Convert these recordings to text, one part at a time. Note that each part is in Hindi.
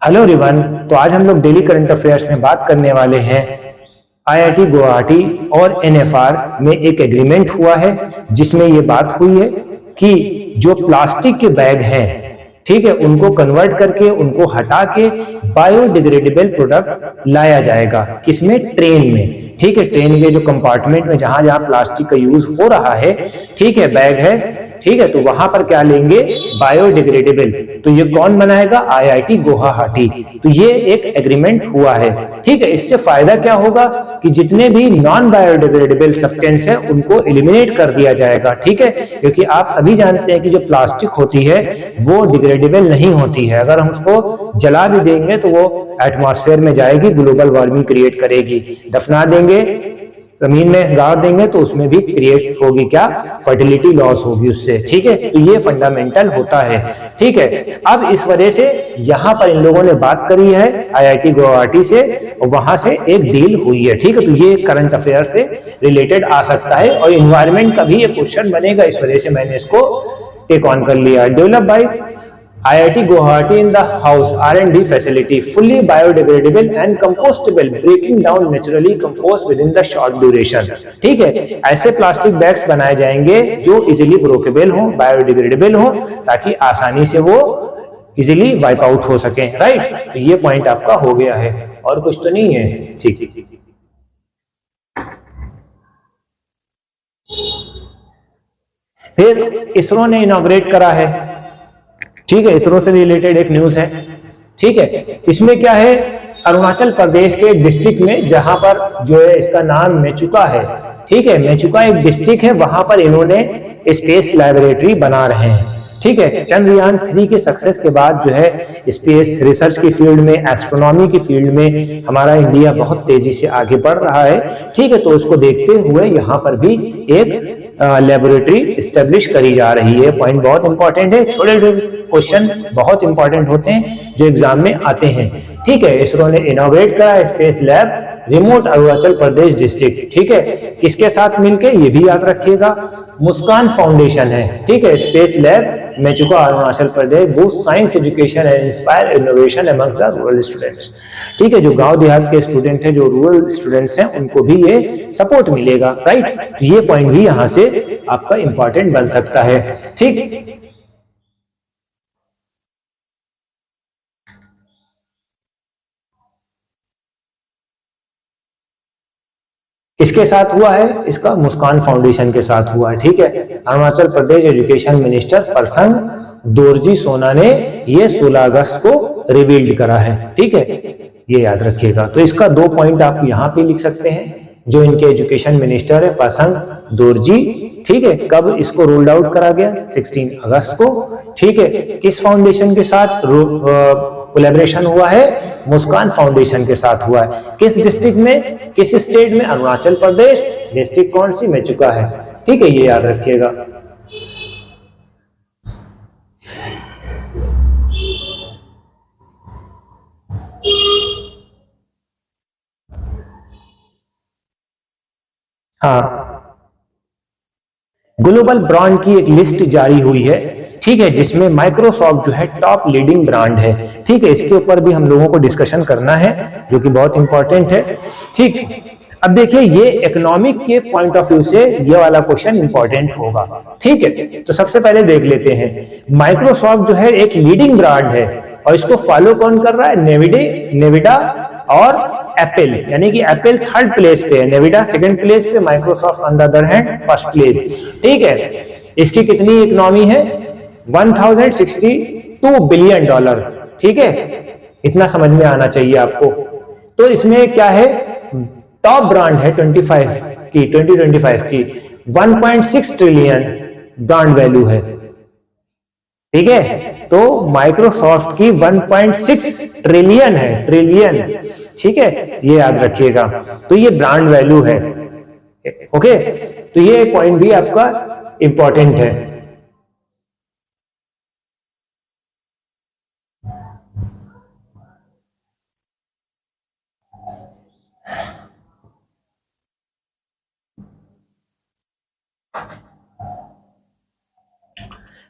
Hello everyone. तो आज हम लोग डेली करंट अफेयर्स में बात करने वाले हैं आईआईटी गुवाहाटी और एनएफआर में एक एग्रीमेंट हुआ है जिसमें ये बात हुई है कि जो प्लास्टिक के बैग हैं, ठीक है, उनको कन्वर्ट करके उनको हटा के बायोडिग्रेडेबल प्रोडक्ट लाया जाएगा। किसमें? ट्रेन में। ठीक है, ट्रेन के जो कंपार्टमेंट में जहां जहां प्लास्टिक का यूज हो रहा है, ठीक है, बैग है, ठीक है, तो वहां पर क्या लेंगे? बायोडिग्रेडेबल। तो ये कौन बनाएगा? आईआईटी गुवाहाटी। तो ये एक एग्रीमेंट हुआ है। ठीक है, इससे फायदा क्या होगा कि जितने भी नॉन बायोडिग्रेडेबल सब्सटेंस है उनको एलिमिनेट कर दिया जाएगा। ठीक है, क्योंकि आप सभी जानते हैं कि जो प्लास्टिक होती है वो डिग्रेडेबल नहीं होती है। अगर हम उसको जला भी देंगे तो वो एटमॉस्फेयर में जाएगी, ग्लोबल वार्मिंग क्रिएट करेगी। दफना देंगे, जमीन में गाड़ देंगे तो उसमें भी क्रिएट होगी क्या? फर्टिलिटी लॉस होगी उससे। ठीक है, तो ये फंडामेंटल होता है। ठीक है, अब इस वजह से यहां पर इन लोगों ने बात करी है आईआईटी गुवाहाटी से और वहां से एक डील हुई है। ठीक है, तो ये करंट अफेयर से रिलेटेड आ सकता है और इन्वायरमेंट का भी एक क्वेश्चन बनेगा, इस वजह से मैंने इसको टेक ऑन कर लिया। Develop by IIT Guwahati in the house R&D facility, fully biodegradable and compostable, breaking down naturally compost within the short duration। ठीक है, ऐसे प्लास्टिक बैग्स बनाए जाएंगे जो इजीली ब्रोकेबल हो, बायोडिग्रेडेबल हो, ताकि आसानी से वो इजीली वाइप आउट हो सके। राइट, तो ये पॉइंट आपका हो गया है और कुछ तो नहीं है। ठीक, फिर इसरो ने इनॉग्रेट करा है। ठीक है, इसरो से रिलेटेड एक न्यूज है। ठीक है, इसमें क्या है? अरुणाचल प्रदेश के डिस्ट्रिक्ट में जहां पर जो है इसका नाम मेचुका है। ठीक है, मेचुका एक डिस्ट्रिक्ट है, वहां पर इन्होंने स्पेस लैबोरेटरी बना रहे हैं। ठीक है, चंद्रयान 3 के सक्सेस के बाद जो है स्पेस रिसर्च की फील्ड में, एस्ट्रोनॉमी की फील्ड में हमारा इंडिया बहुत तेजी से आगे बढ़ रहा है। ठीक है, तो उसको देखते हुए यहाँ पर भी एक लेबोरेटरी स्टेब्लिश करी जा रही है। पॉइंट बहुत इंपॉर्टेंट है, छोटे छोटे क्वेश्चन बहुत इंपॉर्टेंट होते हैं जो एग्जाम में आते हैं। ठीक है, इसरो ने इनोग्रेट करा space lab remote Arunachal Pradesh district. ठीक है, किसके साथ मिलके? ये भी याद रखिएगा, मुस्कान फाउंडेशन है। ठीक है, space lab Mechuka Arunachal Pradesh boost science education and inspire innovation amongst the rural students. ठीक है, जो गांव देहात के स्टूडेंट हैं, जो रूरल स्टूडेंट्स हैं, उनको भी ये सपोर्ट मिलेगा। राइट, तो ये पॉइंट भी यहां से आपका इंपॉर्टेंट बन सकता है। ठीक, किसके साथ हुआ है? इसका मुस्कान फाउंडेशन के साथ हुआ है। ठीक है, अरुणाचल प्रदेश एजुकेशन मिनिस्टर परसंग दोरजी सोना ने ये 16 अगस्त को रिवील्ड करा है। ठीक है, ये याद रखिएगा। तो इसका 2 पॉइंट आप यहाँ पे लिख सकते हैं। जो इनके एजुकेशन मिनिस्टर है परसंग दोरजी, ठीक है, कब इसको रोल्ड आउट करा गया? 16 अगस्त को। ठीक है, किस फाउंडेशन के साथ कोलैबोरेशन हुआ है? मुस्कान फाउंडेशन के साथ हुआ है। किस डिस्ट्रिक्ट में, किस स्टेट में? अरुणाचल प्रदेश। डिस्ट्रिक्ट कौन सी? मेचुका है। ठीक है, ये याद रखिएगा। हाँ, ग्लोबल ब्रांड की एक लिस्ट जारी हुई है। ठीक है, जिसमें माइक्रोसॉफ्ट जो है टॉप लीडिंग ब्रांड है। ठीक है, इसके ऊपर भी हम लोगों को डिस्कशन करना है जो कि बहुत इंपॉर्टेंट है। ठीक, अब देखिए, ये इकोनॉमिक के पॉइंट ऑफ व्यू से ये वाला क्वेश्चन इंपॉर्टेंट होगा। ठीक है, तो सबसे पहले देख लेते हैं। माइक्रोसॉफ्ट जो है एक लीडिंग ब्रांड है और इसको फॉलो कौन कर रहा है? नेविडा और एप्पल, यानी कि एप्पल 3rd प्लेस पे है, नेविडा 2nd प्लेस पे, Microsoft on the other hand 1st place. ठीक है, इसकी कितनी इकोनॉमी है? $1062 बिलियन। ठीक है, इतना समझ में आना चाहिए आपको। तो इसमें क्या है? टॉप ब्रांड है 2025 की 1.6 ट्रिलियन ब्रांड वैल्यू है। ठीक है, तो माइक्रोसॉफ्ट की 1.6 ट्रिलियन है, ट्रिलियन। ठीक है, ये याद रखिएगा। तो ये ब्रांड वैल्यू है। ओके, तो ये पॉइंट भी आपका इंपॉर्टेंट है।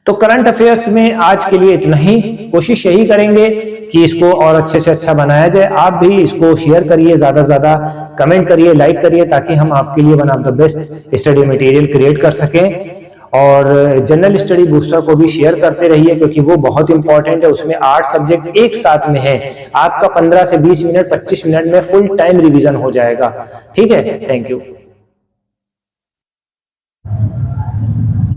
तो करंट अफेयर्स में आज के लिए इतना ही। कोशिश यही करेंगे कि इसको और अच्छे से अच्छा बनाया जाए। आप भी इसको शेयर करिए, ज्यादा से ज्यादा कमेंट करिए, लाइक करिए, ताकि हम आपके लिए one of the best study material create कर सकें। और जनरल स्टडी बूस्टर को भी शेयर करते रहिए, क्योंकि वो बहुत इंपॉर्टेंट है। उसमें 8 सब्जेक्ट एक साथ में है, आपका 15 से 20 मिनट 25 मिनट में फुल टाइम रिवीजन हो जाएगा। ठीक है, थैंक यू।